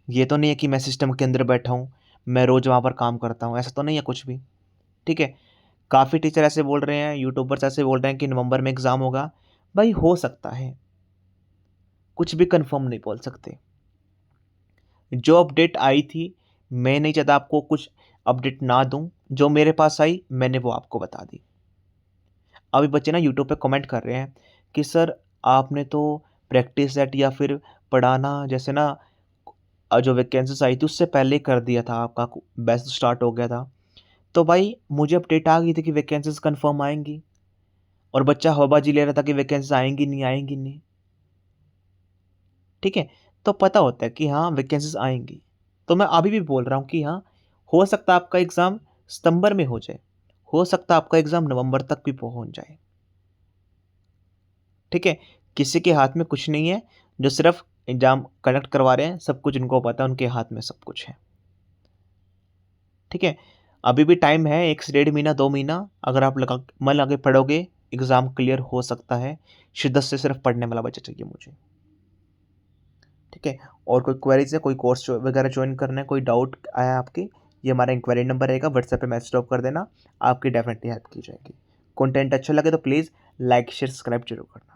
ये तो नहीं है कि मैं सिस्टम के अंदर बैठा हूँ, मैं रोज़ वहाँ पर काम करता हूँ, ऐसा तो नहीं है कुछ भी। ठीक है, काफ़ी टीचर ऐसे बोल रहे हैं, यूट्यूबर्स ऐसे बोल रहे हैं कि नवंबर में एग्ज़ाम होगा। भाई हो सकता है, कुछ भी कंफर्म नहीं बोल सकते। जो अपडेट आई थी, मैं नहीं चाहता आपको कुछ अपडेट ना दूँ, जो मेरे पास आई मैंने वो आपको बता दी। अभी बच्चे ना यूट्यूब पे कमेंट कर रहे हैं कि सर आपने तो प्रैक्टिस सेट या फिर पढ़ाना जैसे ना जो वैकेंसीज आई थी उससे पहले ही कर दिया था, आपका बैच स्टार्ट हो गया था। तो भाई मुझे अपडेट आ गई थी कि वैकेंसीज कंफर्म आएंगी और बच्चा हवाबाजी ले रहा था कि वैकेंसीज आएंगी नहीं आएंगी नहीं। ठीक है, तो पता होता है कि हाँ वैकेंसीज आएंगी। तो मैं अभी भी बोल रहा हूँ कि हाँ, हो सकता है आपका एग्ज़ाम सितंबर में हो जाए, हो सकता है आपका एग्ज़ाम नवंबर तक भी पहुँच जाए। ठीक है, किसी के हाथ में कुछ नहीं है, जो सिर्फ एग्ज़ाम कंडक्ट करवा रहे हैं, सब कुछ उनको पता है, उनके हाथ में सब कुछ है। ठीक है, अभी भी टाइम है, 1 से 1.5 महीना 2 महीना, अगर आप मन लगा के पढ़ोगे एग्ज़ाम क्लियर हो सकता है। शिद्दत से सिर्फ पढ़ने वाला बच्चा चाहिए मुझे। ठीक है, और कोई क्वेरीज है, कोई कोर्स वगैरह ज्वाइन करना है, कोई डाउट आया आपके, ये हमारा इंक्वायरी नंबर रहेगा, व्हाट्सएप पे मैसेज ड्रॉप कर देना, आपकी डेफिनेटली हेल्प की जाएगी। कंटेंट अच्छा लगे तो प्लीज़ लाइक शेयर सब्सक्राइब जरूर करना।